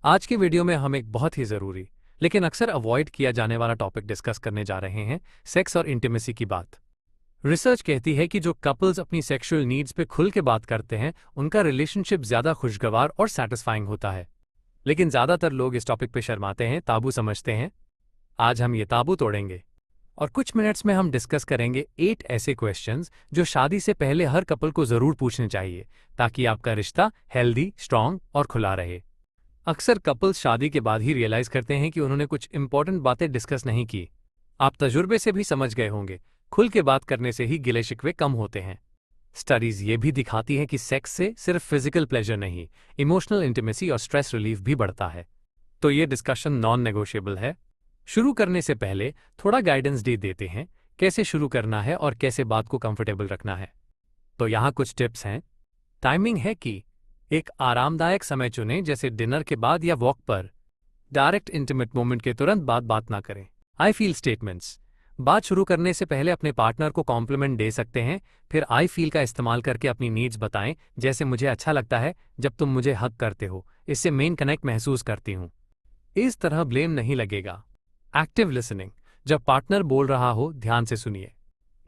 आज के वीडियो में हम एक बहुत ही ज़रूरी लेकिन अक्सर अवॉइड किया जाने वाला टॉपिक डिस्कस करने जा रहे हैं, सेक्स और इंटीमेसी की बात। रिसर्च कहती है कि जो कपल्स अपनी सेक्सुअल नीड्स पे खुल के बात करते हैं, उनका रिलेशनशिप ज़्यादा खुशगवार और सैटिस्फाइंग होता है। लेकिन ज़्यादातर लोग इस टॉपिक पे शर्माते हैं, ताबू समझते हैं। आज हम ये ताबू तोड़ेंगे और कुछ मिनट्स में हम डिस्कस करेंगे 8 ऐसे क्वेश्चंस जो शादी से पहले हर कपल को ज़रूर पूछने चाहिए, ताकि आपका रिश्ता हेल्दी, स्ट्रांग और खुला रहे। अक्सर कपल्स शादी के बाद ही रियलाइज करते हैं कि उन्होंने कुछ इंपॉर्टेंट बातें डिस्कस नहीं की। आप तजुर्बे से भी समझ गए होंगे, खुल के बात करने से ही गिले शिकवे कम होते हैं। स्टडीज ये भी दिखाती हैं कि सेक्स से सिर्फ फिजिकल प्लेजर नहीं, इमोशनल इंटीमेसी और स्ट्रेस रिलीफ भी बढ़ता है। तो ये डिस्कशन नॉन नेगोशिएबल है। शुरू करने से पहले थोड़ा गाइडेंस दे देते हैं, कैसे शुरू करना है और कैसे बात को कंफर्टेबल रखना है। तो यहाँ कुछ टिप्स हैं। टाइमिंग है कि एक आरामदायक समय चुनें, जैसे डिनर के बाद या वॉक पर। डायरेक्ट इंटीमेट मोमेंट के तुरंत बाद बात ना करें। I feel statements. बात शुरू करने से पहले अपने पार्टनर को कॉम्प्लीमेंट दे सकते हैं, फिर आई फील का इस्तेमाल करके अपनी नीड्स बताएं, जैसे मुझे अच्छा लगता है जब तुम मुझे हग करते हो, इससे मेन कनेक्ट महसूस करती हूँ। इस तरह ब्लेम नहीं लगेगा। Active listening. जब पार्टनर बोल रहा हो, ध्यान से सुनिए,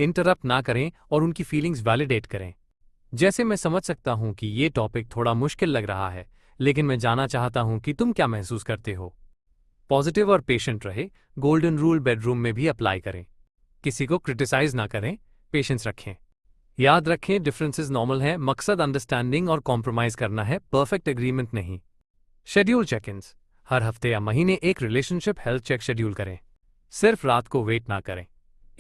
इंटरप्ट ना करें और उनकी फीलिंग्स वैलिडेट करें। जैसे, मैं समझ सकता हूं कि ये टॉपिक थोड़ा मुश्किल लग रहा है, लेकिन मैं जानना चाहता हूं कि तुम क्या महसूस करते हो। पॉजिटिव और पेशेंट रहे। गोल्डन रूल बेडरूम में भी अप्लाई करें। किसी को क्रिटिसाइज ना करें, पेशेंस रखें। याद रखें, डिफरेंसेस नॉर्मल हैं, मकसद अंडरस्टैंडिंग और कॉम्प्रोमाइज करना है, परफेक्ट एग्रीमेंट नहीं। Schedule check-ins. हर हफ्ते या महीने एक रिलेशनशिप हेल्थ चेक शेड्यूल करें। सिर्फ रात को वेट ना करें।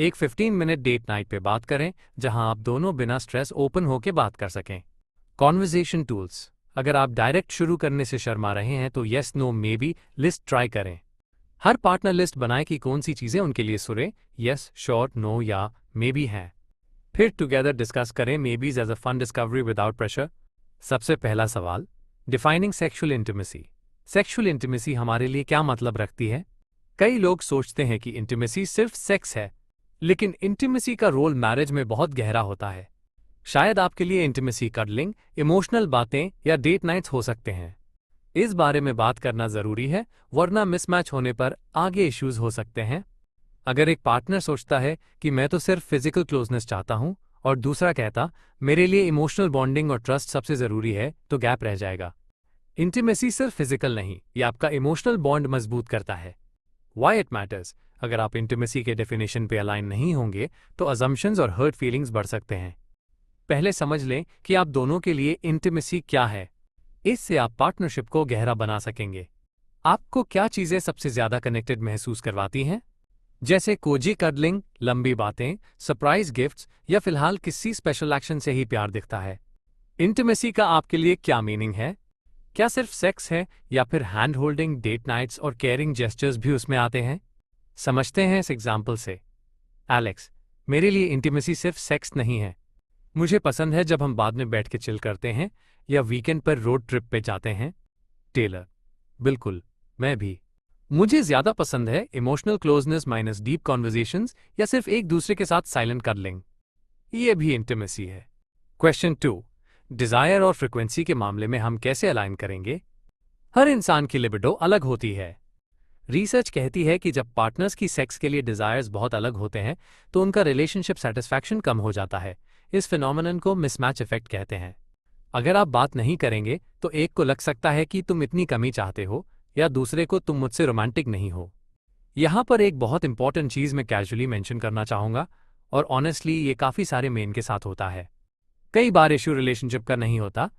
एक 15 मिनट डेट नाइट पे बात करें, जहां आप दोनों बिना स्ट्रेस ओपन होकर बात कर सकें। Conversation tools. अगर आप डायरेक्ट शुरू करने से शर्मा रहे हैं तो yes no may be list try करें। हर पार्टनर लिस्ट बनाए कि कौन सी चीजें उनके लिए सुरे, यस, शॉर्ट, नो या मे बी हैं। फिर टुगेदर डिस्कस करें may be as a fun discovery without pressure. सबसे पहला सवाल, defining sexual intimacy. Sexual intimacy हमारे लिए क्या मतलब रखती है? कई लोग सोचते हैं कि इंटीमेसी सिर्फ सेक्स है, लेकिन इंटीमेसी का रोल मैरिज में बहुत गहरा होता है। शायद आपके लिए इंटीमेसी कडलिंग, इमोशनल बातें या डेट नाइट्स हो सकते हैं। इस बारे में बात करना जरूरी है, वरना मिसमैच होने पर आगे इश्यूज हो सकते हैं। अगर एक पार्टनर सोचता है कि मैं तो सिर्फ फिजिकल क्लोजनेस चाहता हूं और दूसरा कहता मेरे लिए इमोशनल बॉन्डिंग और ट्रस्ट सबसे जरूरी है, तो गैप रह जाएगा। इंटीमेसी सिर्फ फिजिकल नहीं, ये आपका इमोशनल बॉन्ड मजबूत करता है। Why it matters? अगर आप इंटीमेसी के डेफिनेशन पे अलाइन नहीं होंगे तो अजम्पशंस और हर्ट फीलिंग्स बढ़ सकते हैं। पहले समझ लें कि आप दोनों के लिए इंटीमेसी क्या है। इससे आप पार्टनरशिप को गहरा बना सकेंगे। आपको क्या चीजें सबसे ज्यादा कनेक्टेड महसूस करवाती हैं? जैसे कोजी कडलिंग, लंबी बातें, सरप्राइज गिफ्ट्स या फिलहाल किसी स्पेशल एक्शन से ही प्यार दिखता है। इंटीमेसी का आपके लिए क्या मीनिंग है? क्या सिर्फ सेक्स है या फिर हैंड होल्डिंग, डेट नाइट्स और केयरिंग जेस्चर्स भी उसमें आते हैं? समझते हैं इस एग्जाम्पल से। एलेक्स, मेरे लिए इंटीमेसी सिर्फ सेक्स नहीं है। मुझे पसंद है जब हम बाद में बैठ के चिल करते हैं या वीकेंड पर रोड ट्रिप पे जाते हैं। टेलर, बिल्कुल, मैं भी। मुझे ज्यादा पसंद है emotional closeness minus deep conversations या सिर्फ एक दूसरे के साथ साइलेंट कडलिंग। ये भी इंटीमेसी है। क्वेश्चन 2, डिजायर और फ्रिक्वेंसी के मामले में हम कैसे अलाइन करेंगे? हर इंसान की लिबिडो अलग होती है। रिसर्च कहती है कि जब पार्टनर्स की सेक्स के लिए डिजायर्स बहुत अलग होते हैं तो उनका रिलेशनशिप सेटिस्फैक्शन कम हो जाता है। इस फिनोमिनन को मिसमैच इफेक्ट कहते हैं। अगर आप बात नहीं करेंगे तो एक को लग सकता है कि तुम इतनी कमी चाहते हो या दूसरे को तुम मुझसे रोमांटिक नहीं हो। यहाँ पर एक बहुत इंपॉर्टेंट चीज मैं कैजुअली मेंशन करना चाहूंगा, और ऑनेस्टली ये काफी सारे मेन के साथ होता है। कई बार इश्यू रिलेशनशिप का नहीं होता,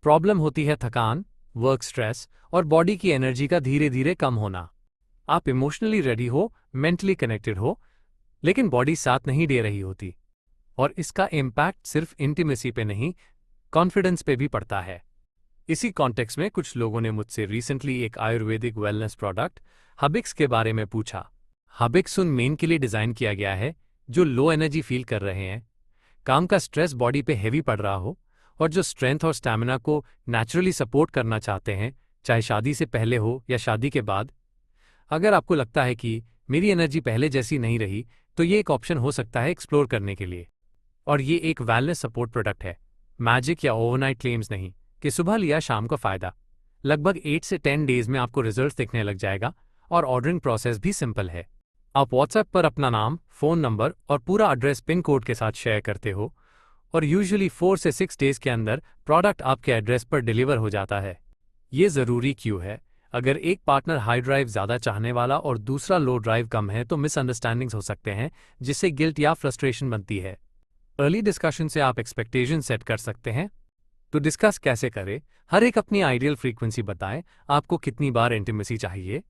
प्रॉब्लम होती है थकान, वर्क स्ट्रेस और बॉडी की एनर्जी का धीरे धीरे कम होना। आप इमोशनली रेडी हो, मेंटली कनेक्टेड हो, लेकिन बॉडी साथ नहीं दे रही होती। और इसका इम्पैक्ट सिर्फ इंटीमेसी पे नहीं, कॉन्फिडेंस पे भी पड़ता है। इसी कॉन्टेक्स्ट में कुछ लोगों ने मुझसे रिसेंटली एक आयुर्वेदिक वेलनेस प्रोडक्ट हबिक्स के बारे में पूछा। हबिक्स उन मेन के लिए डिजाइन किया गया है जो लो एनर्जी फील कर रहे हैं, काम का स्ट्रेस बॉडी पे हेवी पड़ रहा हो, और जो स्ट्रेंथ और स्टैमिना को नेचुरली सपोर्ट करना चाहते हैं, चाहे शादी से पहले हो या शादी के बाद। अगर आपको लगता है कि मेरी एनर्जी पहले जैसी नहीं रही, तो ये एक ऑप्शन हो सकता है एक्सप्लोर करने के लिए। और ये एक वेलनेस सपोर्ट प्रोडक्ट है, मैजिक या ओवरनाइट क्लेम्स नहीं कि सुबह लिया शाम का फायदा। लगभग 8 से 10 डेज में आपको रिजल्ट दिखने लग जाएगा और ऑर्डरिंग प्रोसेस भी सिंपल है। आप व्हाट्सएप पर अपना नाम, फ़ोन नंबर और पूरा एड्रेस पिन कोड के साथ शेयर करते हो और यूजुअली 4 से 6 डेज के अंदर प्रोडक्ट आपके एड्रेस पर डिलीवर हो जाता है। ये ज़रूरी क्यों है? अगर एक पार्टनर हाई ड्राइव ज़्यादा चाहने वाला और दूसरा लो ड्राइव कम है तो मिसअंडरस्टैंडिंग्स हो सकते हैं, जिससे गिल्ट या फ्रस्ट्रेशन बनती है। अर्ली डिस्कशन से आप एक्सपेक्टेशन सेट कर सकते हैं। तो डिस्कस कैसे करें? हर एक अपनी आइडियल फ्रीक्वेंसी बताएं। आपको कितनी बार इंटीमेसी चाहिए?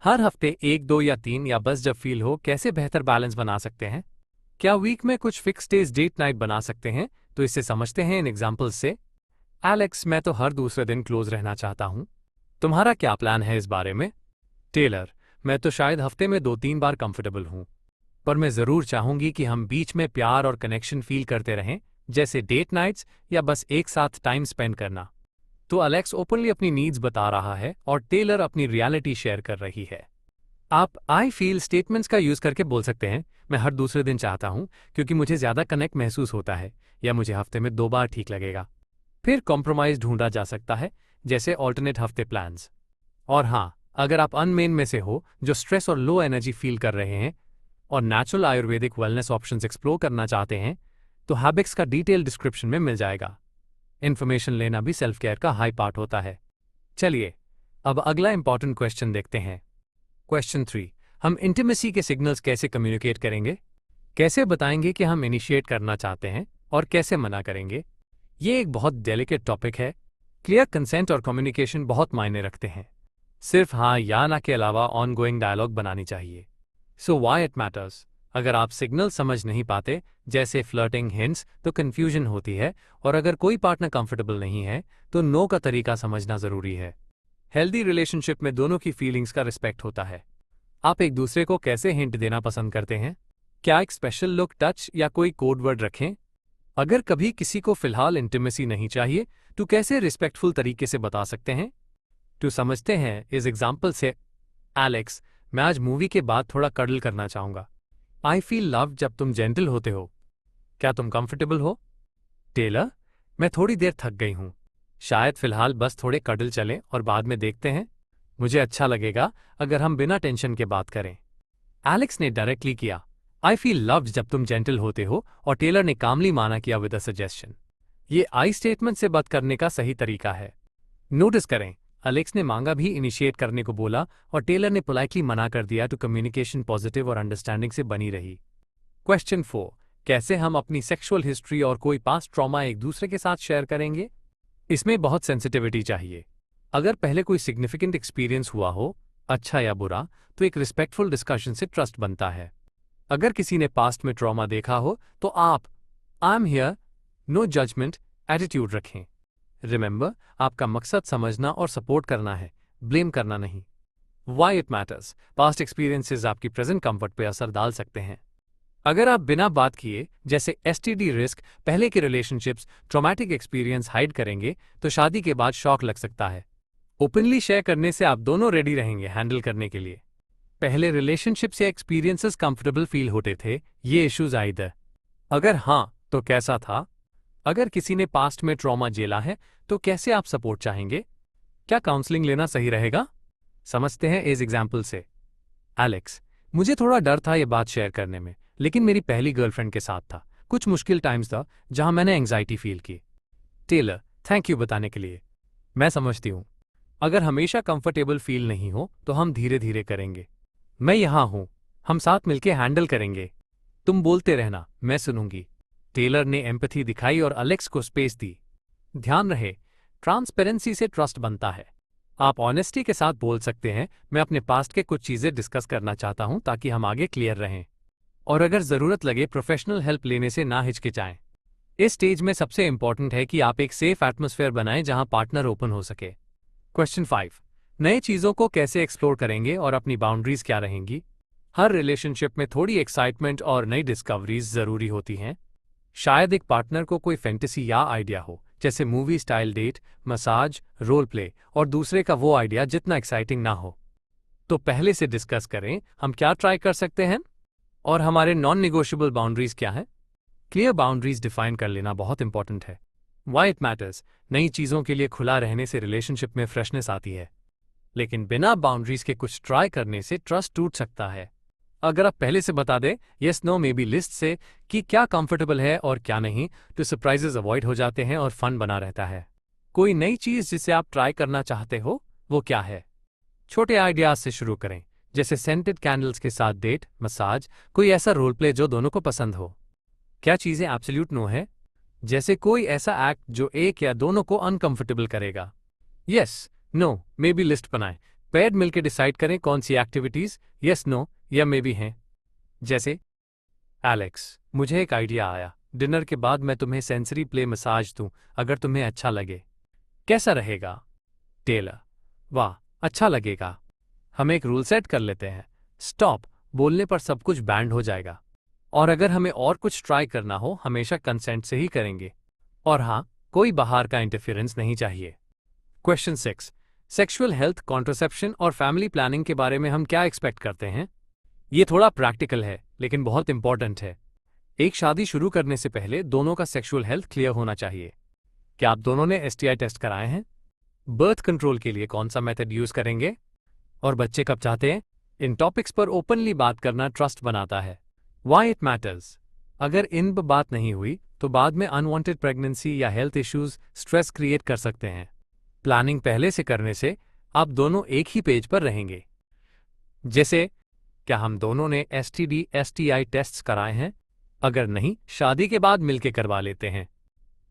हर हफ्ते 1, 2 या 3, या बस जब फील हो? कैसे बेहतर बैलेंस बना सकते हैं? क्या वीक में कुछ फिक्स डेज डेट नाइट बना सकते हैं? तो इससे समझते हैं इन एग्जाम्पल्स से। एलेक्स, मैं तो हर दूसरे दिन क्लोज रहना चाहता हूँ। तुम्हारा क्या प्लान है इस बारे में? टेलर, मैं तो शायद हफ्ते में 2-3 बार कंफर्टेबल हूँ, पर मैं ज़रूर चाहूंगी कि हम बीच में प्यार और कनेक्शन फील करते रहें, जैसे डेट नाइट्स या बस एक साथ टाइम स्पेंड करना। तो अलेक्स ओपनली अपनी नीड्स बता रहा है और टेलर अपनी रियलिटी शेयर कर रही है। आप आई फील स्टेटमेंट्स का यूज करके बोल सकते हैं, मैं हर दूसरे दिन चाहता हूं क्योंकि मुझे ज्यादा कनेक्ट महसूस होता है, या मुझे हफ्ते में 2 बार ठीक लगेगा। फिर कॉम्प्रोमाइज ढूंढा जा सकता है, जैसे ऑल्टरनेट हफ्ते प्लान्स। और हाँ, अगर आप अनमेन में से हो जो स्ट्रेस और लो एनर्जी फील कर रहे हैं और natural Ayurvedic wellness options explore करना चाहते हैं, तो हैबिक्स का डिटेल डिस्क्रिप्शन में मिल जाएगा। इन्फॉर्मेशन लेना भी सेल्फ केयर का हाई पार्ट होता है। चलिए, अब अगला इंपॉर्टेंट क्वेश्चन देखते हैं। क्वेश्चन 3, हम इंटीमेसी के सिग्नल्स कैसे कम्युनिकेट करेंगे? कैसे बताएंगे कि हम इनिशिएट करना चाहते हैं और कैसे मना करेंगे? ये एक बहुत डेलिकेट टॉपिक है। क्लियर कंसेंट और कम्युनिकेशन बहुत मायने रखते हैं। सिर्फ हाँ या ना के अलावा ऑनगोइंग डायलॉग बनानी चाहिए। So why it matters? अगर आप सिग्नल समझ नहीं पाते, जैसे फ्लर्टिंग हिंट्स, तो कंफ्यूजन होती है, और अगर कोई पार्टनर कंफर्टेबल नहीं है तो नो का तरीका समझना जरूरी है। हेल्दी रिलेशनशिप में दोनों की फीलिंग्स का रिस्पेक्ट होता है। आप एक दूसरे को कैसे हिंट देना पसंद करते हैं? क्या एक स्पेशल लुक, टच या कोई कोड वर्ड रखें? अगर कभी किसी को फिलहाल इंटीमेसी नहीं चाहिए तो कैसे रिस्पेक्टफुल तरीके से बता सकते हैं? तो समझते हैं इस एग्जाम्पल से। एलेक्स, मैं आज मूवी के बाद थोड़ा कडल करना चाहूंगा। आई फील लव जब तुम जेंटल होते हो। क्या तुम कंफर्टेबल हो? टेलर, मैं थोड़ी देर थक गई हूं, शायद फिलहाल बस थोड़े कडल चलें और बाद में देखते हैं। मुझे अच्छा लगेगा अगर हम बिना टेंशन के बात करें। एलेक्स ने डायरेक्टली किया, आई फील लव्ड जब तुम जेंटल होते हो, और टेलर ने कामली माना किया विद अ सजेशन। ये आई स्टेटमेंट से बात करने का सही तरीका है। नोटिस करें, अलेक्स ने मांगा भी इनिशिएट करने को बोला और टेलर ने पोलाइटली मना कर दिया, तो कम्युनिकेशन पॉजिटिव और अंडरस्टैंडिंग से बनी रही। क्वेश्चन 4, कैसे हम अपनी सेक्सुअल हिस्ट्री और कोई पास्ट ट्रॉमा एक दूसरे के साथ शेयर करेंगे? इसमें बहुत सेंसिटिविटी चाहिए। अगर पहले कोई सिग्निफिकेंट एक्सपीरियंस हुआ हो, अच्छा या बुरा, तो एक रिस्पेक्टफुल डिस्कशन से ट्रस्ट बनता है। अगर किसी ने पास्ट में ट्रॉमा देखा हो तो आप I am here, no judgement attitude रखें। रिमेंबर, आपका मकसद समझना और सपोर्ट करना है, ब्लेम करना नहीं। Why it matters? Past experiences आपकी प्रेजेंट कंफर्ट पे असर डाल सकते हैं। अगर आप बिना बात किए, जैसे एसटीडी रिस्क, पहले के रिलेशनशिप्स, ट्रॉमेटिक एक्सपीरियंस हाइड करेंगे तो शादी के बाद शॉक लग सकता है। ओपनली शेयर करने से आप दोनों रेडी रहेंगे हैंडल करने के लिए। पहले रिलेशनशिप से एक्सपीरियंसेस कंफर्टेबल फील होते थे, ये इश्यूज आए थे? अगर हाँ, तो कैसा था? अगर किसी ने पास्ट में ट्रॉमा झेला है तो कैसे आप सपोर्ट चाहेंगे? क्या काउंसलिंग लेना सही रहेगा? समझते हैं इस एग्जाम्पल से। एलेक्स, मुझे थोड़ा डर था ये बात शेयर करने में, लेकिन मेरी पहली गर्लफ्रेंड के साथ था। कुछ मुश्किल टाइम्स था जहां मैंने एंग्जाइटी फील की। टेलर, थैंक यू बताने के लिए। मैं समझती हूं। अगर हमेशा कंफर्टेबल फील नहीं हो तो हम धीरे धीरे करेंगे। मैं यहां हूं, हम साथ मिलकर हैंडल करेंगे। तुम बोलते रहना, मैं सुनूंगी। टेलर ने एम्पैथी दिखाई और अलेक्स को स्पेस दी। ध्यान रहे, ट्रांसपेरेंसी से ट्रस्ट बनता है। आप ऑनेस्टी के साथ बोल सकते हैं, मैं अपने पास्ट के कुछ चीजें डिस्कस करना चाहता हूं ताकि हम आगे क्लियर रहें। और अगर जरूरत लगे, प्रोफेशनल हेल्प लेने से ना हिचकिचाएं। इस स्टेज में सबसे इंपॉर्टेंट है कि आप एक सेफ एटमॉस्फेयर बनाएं जहां पार्टनर ओपन हो सके। क्वेश्चन 5, नए चीजों को कैसे एक्सप्लोर करेंगे और अपनी बाउंड्रीज क्या रहेंगी? हर रिलेशनशिप में थोड़ी एक्साइटमेंट और नई डिस्कवरीज जरूरी होती हैं। शायद एक पार्टनर को कोई फैंटेसी या आइडिया हो, जैसे movie style date, massage, role play, और दूसरे का वो आइडिया जितना एक्साइटिंग ना हो। तो पहले से डिस्कस करें हम क्या ट्राई कर सकते हैं और हमारे नॉन निगोशिएबल बाउंड्रीज क्या हैं। क्लियर बाउंड्रीज डिफाइन कर लेना बहुत इंपॉर्टेंट है। Why it matters? नई चीज़ों के लिए खुला रहने से रिलेशनशिप में फ्रेशनेस आती है, लेकिन बिना बाउंड्रीज के कुछ ट्राई करने से ट्रस्ट टूट सकता है। अगर आप पहले से बता दें yes no may be list से कि क्या कंफर्टेबल है और क्या नहीं, तो सरप्राइजेस अवॉइड हो जाते हैं और फन बना रहता है। कोई नई चीज़ जिसे आप ट्राई करना चाहते हो, वो क्या है? छोटे आइडियाज से शुरू करें, जैसे सेंटेड कैंडल्स के साथ डेट, मसाज, कोई ऐसा रोल प्ले जो दोनों को पसंद हो। क्या चीज़ें एब्सोल्यूट नो है? जैसे कोई ऐसा एक्ट जो एक या दोनों को अनकंफर्टेबल करेगा। Yes no may be list बनाएं, पेड मिलकर डिसाइड करें कौन सी एक्टिविटीज यस नो या मे बी हैं। जैसे एलेक्स, मुझे एक आइडिया आया, डिनर के बाद मैं तुम्हें सेंसरी प्ले मसाज दूं अगर तुम्हें अच्छा लगे। कैसा रहेगा? टेलर, वाह अच्छा लगेगा। हम एक रूल सेट कर लेते हैं, स्टॉप बोलने पर सब कुछ बैंड हो जाएगा। और अगर हमें और कुछ ट्राई करना हो हमेशा कंसेंट से ही करेंगे। और हाँ, कोई बाहर का इंटरफेरेंस नहीं चाहिए। क्वेश्चन 6, सेक्सुअल हेल्थ, कॉन्ट्रासेप्शन और फैमिली प्लानिंग के बारे में हम क्या एक्सपेक्ट करते हैं? ये थोड़ा प्रैक्टिकल है लेकिन बहुत इंपॉर्टेंट है। एक शादी शुरू करने से पहले दोनों का सेक्सुअल हेल्थ क्लियर होना चाहिए। क्या आप दोनों ने एसटीआई टेस्ट कराए हैं? बर्थ कंट्रोल के लिए कौन सा मेथड यूज करेंगे? और बच्चे कब चाहते हैं? इन टॉपिक्स पर ओपनली बात करना ट्रस्ट बनाता है। Why it matters? अगर इन पर बात नहीं हुई तो बाद में अनवांटेड प्रेगनेंसी या हेल्थ इश्यूज स्ट्रेस क्रिएट कर सकते हैं। प्लानिंग पहले से करने से आप दोनों एक ही पेज पर रहेंगे। जैसे, क्या हम दोनों ने एसटीडी एसटीआई टेस्ट्स कराए हैं? अगर नहीं, शादी के बाद मिलकर करवा लेते हैं।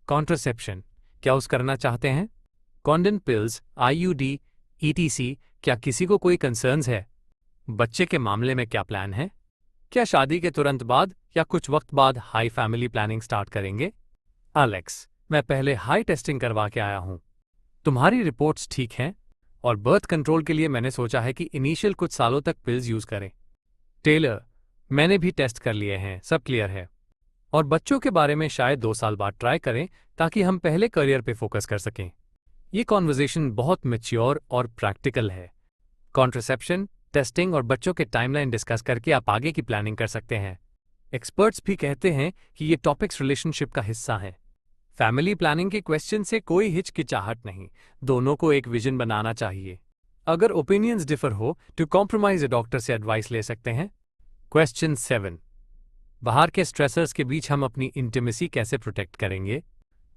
कॉन्ट्रासेप्शन, क्या यूज करना चाहते हैं? कॉन्डोम पिल्स, आईयूडी, ईटीसी, क्या किसी को कोई कंसर्न्स है? बच्चे के मामले में क्या प्लान है? क्या शादी के तुरंत बाद या कुछ वक्त बाद हाई फैमिली प्लानिंग स्टार्ट करेंगे? एलेक्स, मैं पहले हाई टेस्टिंग करवा के आया हूं। तुम्हारी रिपोर्ट्स ठीक हैं? और बर्थ कंट्रोल के लिए मैंने सोचा है कि इनिशियल कुछ सालों तक पिल्स यूज करें। टेलर, मैंने भी टेस्ट कर लिए हैं, सब क्लियर है। और बच्चों के बारे में शायद 2 साल बाद ट्राई करें ताकि हम पहले करियर पे फोकस कर सकें। ये कॉन्वर्जेशन बहुत मैच्योर और प्रैक्टिकल है। कॉन्ट्रासेप्शन, टेस्टिंग और बच्चों के टाइमलाइन डिस्कस करके आप आगे की प्लानिंग कर सकते हैं। एक्सपर्ट्स भी कहते हैं कि ये टॉपिक्स रिलेशनशिप का हिस्सा हैं। फैमिली प्लानिंग के क्वेश्चन से कोई हिचकिचाहट नहीं, दोनों को एक विजन बनाना चाहिए। अगर ओपिनियंस डिफर हो तो कॉम्प्रोमाइज डॉक्टर से एडवाइस ले सकते हैं। क्वेश्चन 7, बाहर के स्ट्रेसर्स के बीच हम अपनी इंटीमेसी कैसे प्रोटेक्ट करेंगे?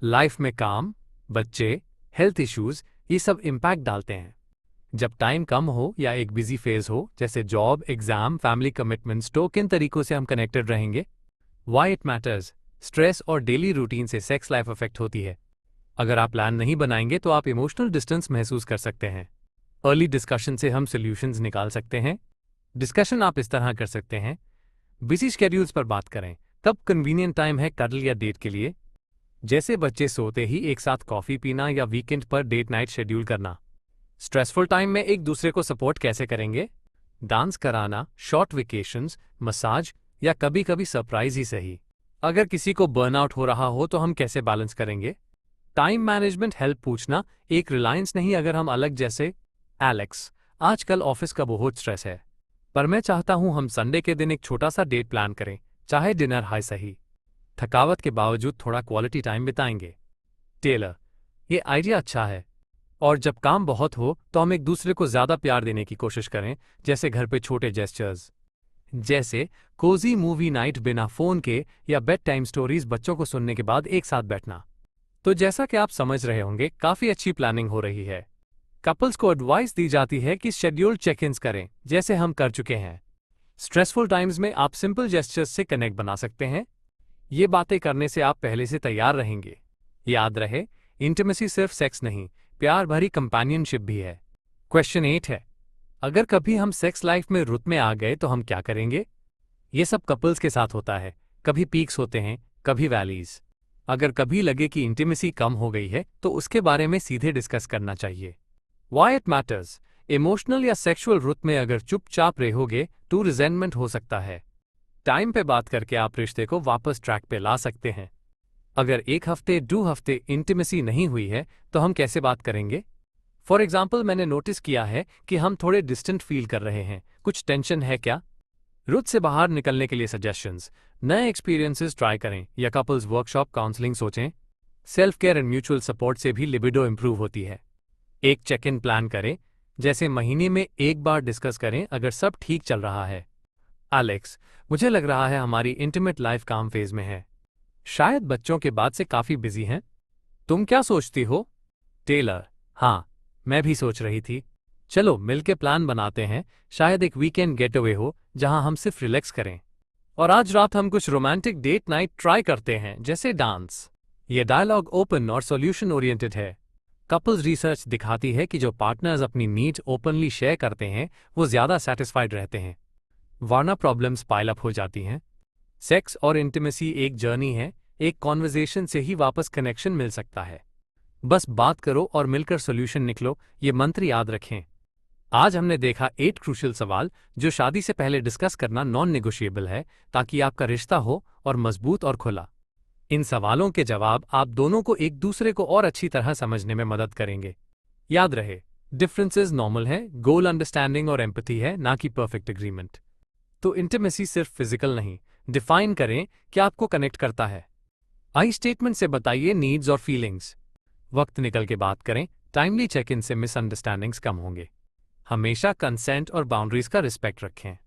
लाइफ में काम, बच्चे, हेल्थ इश्यूज, ये सब इम्पैक्ट डालते हैं। जब टाइम कम हो या एक बिजी फेज हो, जैसे जॉब, एग्जाम, फैमिली कमिटमेंट्स, तो किन तरीकों से हम कनेक्टेड रहेंगे? Why it matters? स्ट्रेस और डेली रूटीन से सेक्स लाइफ अफेक्ट होती है। अगर आप प्लान नहीं बनाएंगे तो आप इमोशनल डिस्टेंस महसूस कर सकते हैं। अर्ली डिस्कशन से हम सॉल्यूशंस निकाल सकते हैं। डिस्कशन आप इस तरह कर सकते हैं, बिजी शेड्यूल्स पर बात करें, कब कन्वीनियंट टाइम है कडल या डेट के लिए? जैसे बच्चे सोते ही एक साथ कॉफी पीना या वीकेंड पर डेट नाइट शेड्यूल करना। स्ट्रेसफुल टाइम में एक दूसरे को सपोर्ट कैसे करेंगे? डांस कराना, शॉर्ट वेकेशंस, मसाज या कभी कभी सरप्राइज ही सही। अगर किसी को बर्नआउट हो रहा हो तो हम कैसे बैलेंस करेंगे? टाइम मैनेजमेंट हेल्प पूछना, एक रिलायंस नहीं अगर हम अलग। जैसे, एलेक्स, आजकल ऑफिस का बहुत स्ट्रेस है, पर मैं चाहता हूं हम संडे के दिन एक छोटा सा डेट प्लान करें, चाहे डिनर हाई सही। थकावट के बावजूद थोड़ा क्वालिटी टाइम बिताएंगे। टेलर, ये आइडिया अच्छा है। और जब काम बहुत हो तो हम एक दूसरे को ज्यादा प्यार देने की कोशिश करें, जैसे घर पे छोटे जेस्चर्स, जैसे कोजी मूवी नाइट बिना फोन के, या बेड टाइम स्टोरीज बच्चों को सुनने के बाद एक साथ बैठना। तो जैसा कि आप समझ रहे होंगे, काफी अच्छी प्लानिंग हो रही है। कपल्स को एडवाइस दी जाती है कि शेड्यूल चेक इन्स करें, जैसे हम कर चुके हैं। स्ट्रेसफुल टाइम्स में आप सिंपल जेस्चर्स से कनेक्ट बना सकते हैं। ये बातें करने से आप पहले से तैयार रहेंगे। याद रहे, इंटीमेसी सिर्फ सेक्स नहीं, प्यार भरी कंपेनियनशिप भी है। क्वेश्चन 8 है, अगर कभी हम सेक्स लाइफ में रुत में आ गए तो हम क्या करेंगे? ये सब कपल्स के साथ होता है, कभी पीक्स होते हैं, कभी वैलीज। अगर कभी लगे कि इंटीमेसी कम हो गई है तो उसके बारे में सीधे डिस्कस करना चाहिए। Why it matters? इमोशनल या सेक्सुअल रुत में अगर चुपचाप रहोगे तो रिजेंटमेंट हो सकता है। टाइम पे बात करके आप रिश्ते को वापस ट्रैक पे ला सकते हैं। अगर 1 हफ्ते 2 हफ्ते इंटीमेसी नहीं हुई है तो हम कैसे बात करेंगे? फॉर एग्जाम्पल, मैंने नोटिस किया है कि हम थोड़े डिस्टेंट फील कर रहे हैं, कुछ टेंशन है क्या? रुत से बाहर निकलने के लिए सजेशंस, नए एक्सपीरियंसेस ट्राई करें या कपल्स वर्कशॉप काउंसलिंग सोचें। Self care and mutual support से भी लिबिडो इंप्रूव होती है। एक चेक इन प्लान करें, जैसे महीने में एक बार डिस्कस करें अगर सब ठीक चल रहा है। एलेक्स, मुझे लग रहा है हमारी इंटीमेट लाइफ काम फेज में है। शायद बच्चों के बाद से काफी बिजी हैं। तुम क्या सोचती हो? टेलर, हाँ, मैं भी सोच रही थी। चलो मिलके प्लान बनाते हैं, शायद एक वीकेंड गेट अवे हो जहां हम सिर्फ रिलैक्स करें। और आज रात हम कुछ रोमांटिक डेट नाइट ट्राई करते हैं, जैसे डांस। ये डायलॉग ओपन और सॉल्यूशन ओरिएंटेड है। कपल्स रिसर्च दिखाती है कि जो पार्टनर्स अपनी नीड्स ओपनली शेयर करते हैं वो ज्यादा सेटिस्फाइड रहते हैं, वरना प्रॉब्लम्स पाइल अप हो जाती हैं। सेक्स और इंटीमेसी एक जर्नी है, एक कॉन्वर्जेशन से ही वापस कनेक्शन मिल सकता है। बस बात करो और मिलकर सोल्यूशन निकलो, ये मंत्र याद रखें। आज हमने देखा 8 क्रूशियल सवाल जो शादी से पहले डिस्कस करना नॉन नेगोशिएबल है, ताकि आपका रिश्ता हो और मजबूत और खुला। इन सवालों के जवाब आप दोनों को एक दूसरे को और अच्छी तरह समझने में मदद करेंगे। याद रहे, डिफरेंसेस नॉर्मल है, गोल अंडरस्टैंडिंग और एम्पैथी है, ना कि परफेक्ट एग्रीमेंट। तो इंटीमेसी सिर्फ फिजिकल नहीं, डिफाइन करें क्या आपको कनेक्ट करता है। आई स्टेटमेंट से बताइए नीड्स और फीलिंग्स। वक्त निकल के बात करें, टाइमली चेक इन से मिसअंडरस्टैंडिंग्स कम होंगे। हमेशा कंसेंट और बाउंड्रीज का रिस्पेक्ट रखें।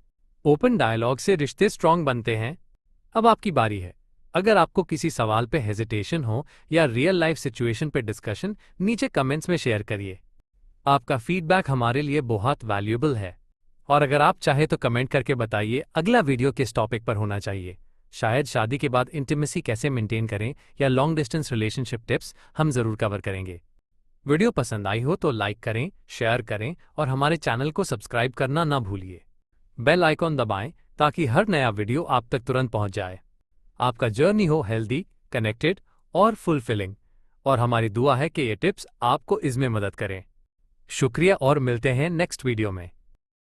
ओपन डायलॉग से रिश्ते स्ट्रांग बनते हैं। अब आपकी बारी है। अगर आपको किसी सवाल पे हेजिटेशन हो या रियल लाइफ सिचुएशन पे डिस्कशन, नीचे कमेंट्स में शेयर करिए। आपका फीडबैक हमारे लिए बहुत वैल्यूएबल है। और अगर आप चाहे तो कमेंट करके बताइए अगला वीडियो किस टॉपिक पर होना चाहिए। शायद शादी के बाद इंटीमेसी कैसे मेंटेन करें या लॉन्ग डिस्टेंस रिलेशनशिप टिप्स हम जरूर कवर करेंगे। वीडियो पसंद आई हो तो लाइक करें, शेयर करें और हमारे चैनल को सब्सक्राइब करना ना भूलिए। बेल आइकॉन दबाएं ताकि हर नया वीडियो आप तक तुरंत पहुंच जाए। आपका जर्नी हो हेल्दी, कनेक्टेड और फुलफिलिंग। और हमारी दुआ है कि ये टिप्स आपको इसमें मदद करें। शुक्रिया और मिलते हैं नेक्स्ट वीडियो में।